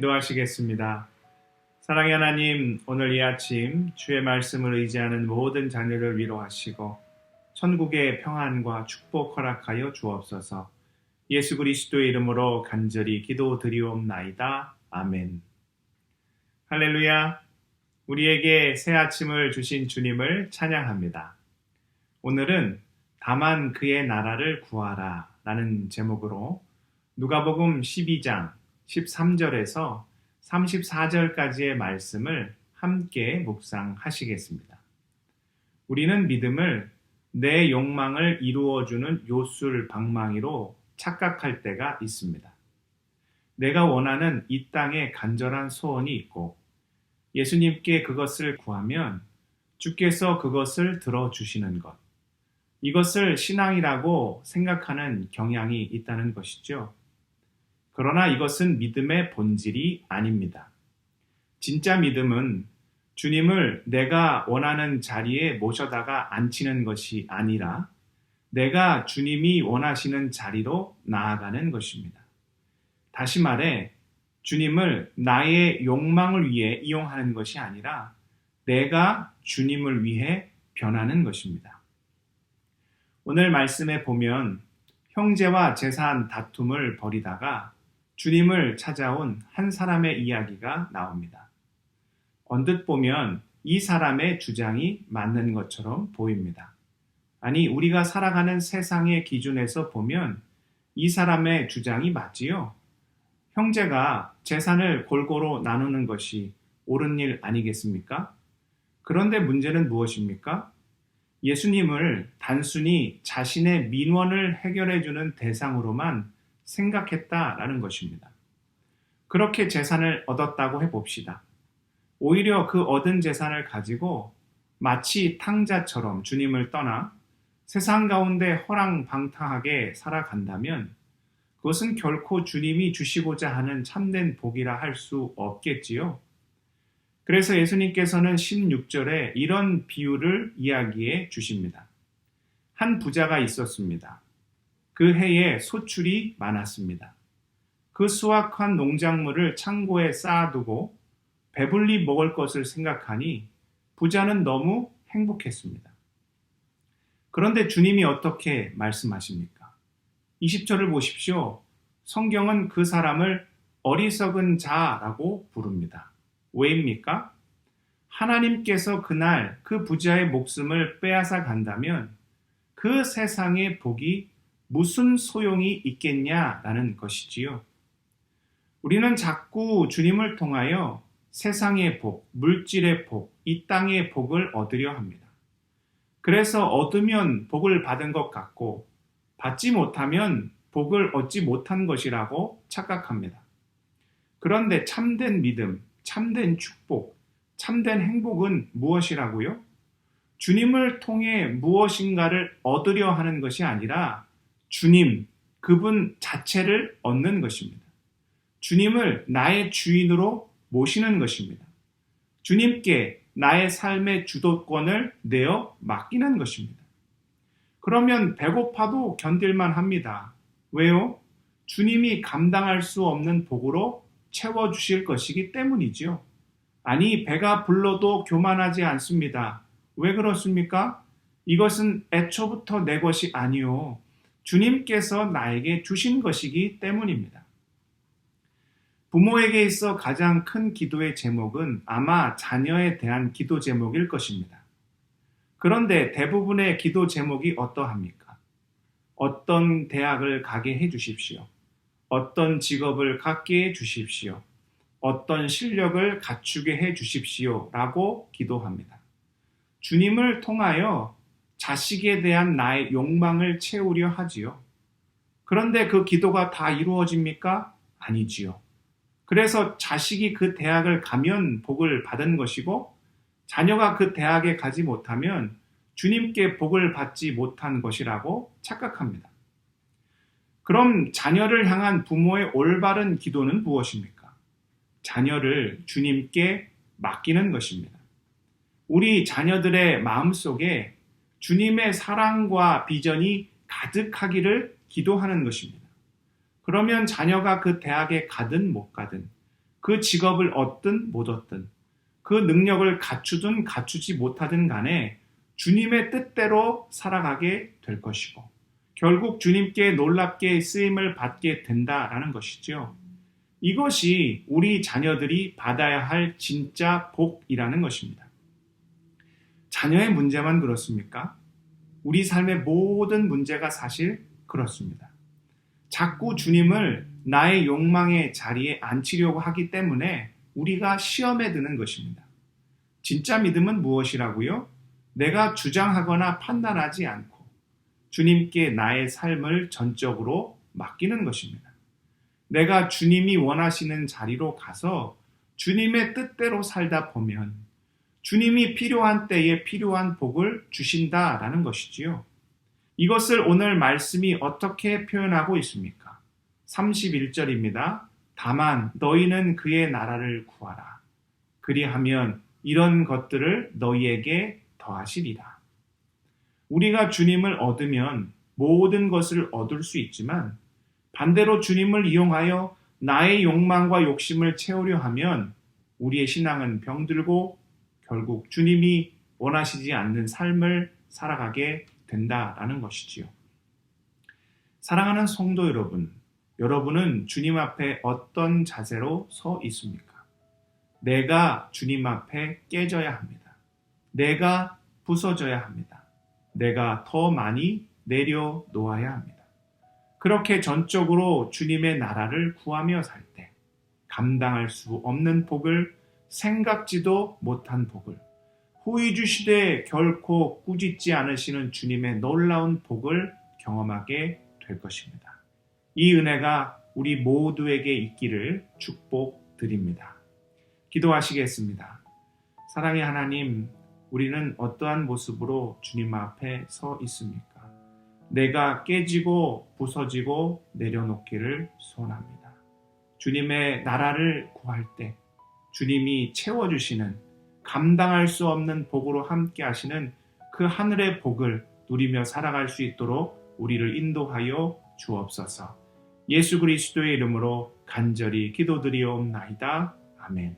기도하시겠습니다. 사랑의 하나님, 오늘 이 아침 주의 말씀을 의지하는 모든 자녀를 위로하시고 천국의 평안과 축복 허락하여 주옵소서. 예수 그리스도의 이름으로 간절히 기도드리옵나이다. 아멘. 할렐루야. 우리에게 새 아침을 주신 주님을 찬양합니다. 오늘은 다만 그의 나라를 구하라 라는 제목으로 누가복음 12장 13절에서 34절까지의 말씀을 함께 묵상하시겠습니다. 우리는 믿음을 내 욕망을 이루어주는 요술 방망이로 착각할 때가 있습니다. 내가 원하는 이 땅에 간절한 소원이 있고 예수님께 그것을 구하면 주께서 그것을 들어주시는 것. 이것을 신앙이라고 생각하는 경향이 있다는 것이죠. 그러나 이것은 믿음의 본질이 아닙니다. 진짜 믿음은 주님을 내가 원하는 자리에 모셔다가 앉히는 것이 아니라 내가 주님이 원하시는 자리로 나아가는 것입니다. 다시 말해 주님을 나의 욕망을 위해 이용하는 것이 아니라 내가 주님을 위해 변하는 것입니다. 오늘 말씀에 보면 형제와 재산 다툼을 벌이다가 주님을 찾아온 한 사람의 이야기가 나옵니다. 언뜻 보면 이 사람의 주장이 맞는 것처럼 보입니다. 아니, 우리가 살아가는 세상의 기준에서 보면 이 사람의 주장이 맞지요? 형제가 재산을 골고루 나누는 것이 옳은 일 아니겠습니까? 그런데 문제는 무엇입니까? 예수님을 단순히 자신의 민원을 해결해주는 대상으로만 생각했다라는 것입니다. 그렇게 재산을 얻었다고 해봅시다. 오히려 그 얻은 재산을 가지고 마치 탕자처럼 주님을 떠나 세상 가운데 허랑방탕하게 살아간다면 그것은 결코 주님이 주시고자 하는 참된 복이라 할 수 없겠지요. 그래서 예수님께서는 16절에 이런 비유를 이야기해 주십니다. 한 부자가 있었습니다. 그 해에 소출이 많았습니다. 그 수확한 농작물을 창고에 쌓아두고 배불리 먹을 것을 생각하니 부자는 너무 행복했습니다. 그런데 주님이 어떻게 말씀하십니까? 20절을 보십시오. 성경은 그 사람을 어리석은 자라고 부릅니다. 왜입니까? 하나님께서 그날 그 부자의 목숨을 빼앗아 간다면 그 세상의 복이 무슨 소용이 있겠냐라는 것이지요. 우리는 자꾸 주님을 통하여 세상의 복, 물질의 복, 이 땅의 복을 얻으려 합니다. 그래서 얻으면 복을 받은 것 같고 받지 못하면 복을 얻지 못한 것이라고 착각합니다. 그런데 참된 믿음, 참된 축복, 참된 행복은 무엇이라고요? 주님을 통해 무엇인가를 얻으려 하는 것이 아니라 주님, 그분 자체를 얻는 것입니다. 주님을 나의 주인으로 모시는 것입니다. 주님께 나의 삶의 주도권을 내어 맡기는 것입니다. 그러면 배고파도 견딜만 합니다. 왜요? 주님이 감당할 수 없는 복으로 채워주실 것이기 때문이지요. 아니, 배가 불러도 교만하지 않습니다. 왜 그렇습니까? 이것은 애초부터 내 것이 아니요. 주님께서 나에게 주신 것이기 때문입니다. 부모에게 있어 가장 큰 기도의 제목은 아마 자녀에 대한 기도 제목일 것입니다. 그런데 대부분의 기도 제목이 어떠합니까? 어떤 대학을 가게 해 주십시오. 어떤 직업을 갖게 해 주십시오. 어떤 실력을 갖추게 해 주십시오. 라고 기도합니다. 주님을 통하여 자식에 대한 나의 욕망을 채우려 하지요. 그런데 그 기도가 다 이루어집니까? 아니지요. 그래서 자식이 그 대학을 가면 복을 받은 것이고 자녀가 그 대학에 가지 못하면 주님께 복을 받지 못한 것이라고 착각합니다. 그럼 자녀를 향한 부모의 올바른 기도는 무엇입니까? 자녀를 주님께 맡기는 것입니다. 우리 자녀들의 마음속에 주님의 사랑과 비전이 가득하기를 기도하는 것입니다. 그러면 자녀가 그 대학에 가든 못 가든 그 직업을 얻든 못 얻든, 그 능력을 갖추든 갖추지 못하든 간에 주님의 뜻대로 살아가게 될 것이고, 결국 주님께 놀랍게 쓰임을 받게 된다라는 것이죠. 이것이 우리 자녀들이 받아야 할 진짜 복이라는 것입니다. 자녀의 문제만 그렇습니까? 우리 삶의 모든 문제가 사실 그렇습니다. 자꾸 주님을 나의 욕망의 자리에 앉히려고 하기 때문에 우리가 시험에 드는 것입니다. 진짜 믿음은 무엇이라고요? 내가 주장하거나 판단하지 않고 주님께 나의 삶을 전적으로 맡기는 것입니다. 내가 주님이 원하시는 자리로 가서 주님의 뜻대로 살다 보면 주님이 필요한 때에 필요한 복을 주신다라는 것이지요. 이것을 오늘 말씀이 어떻게 표현하고 있습니까? 31절입니다. 다만 너희는 그의 나라를 구하라. 그리하면 이런 것들을 너희에게 더하시리라. 우리가 주님을 얻으면 모든 것을 얻을 수 있지만 반대로 주님을 이용하여 나의 욕망과 욕심을 채우려 하면 우리의 신앙은 병들고 결국 주님이 원하시지 않는 삶을 살아가게 된다라는 것이지요. 사랑하는 성도 여러분, 여러분은 주님 앞에 어떤 자세로 서 있습니까? 내가 주님 앞에 깨져야 합니다. 내가 부서져야 합니다. 내가 더 많이 내려놓아야 합니다. 그렇게 전적으로 주님의 나라를 구하며 살 때 감당할 수 없는 복을, 생각지도 못한 복을, 후히 주시되 결코 꾸짖지 않으시는 주님의 놀라운 복을 경험하게 될 것입니다. 이 은혜가 우리 모두에게 있기를 축복드립니다. 기도하시겠습니다. 사랑의 하나님, 우리는 어떠한 모습으로 주님 앞에 서 있습니까? 내가 깨지고 부서지고 내려놓기를 소원합니다. 주님의 나라를 구할 때 주님이 채워주시는, 감당할 수 없는 복으로 함께 하시는 그 하늘의 복을 누리며 살아갈 수 있도록 우리를 인도하여 주옵소서. 예수 그리스도의 이름으로 간절히 기도드리옵나이다. 아멘.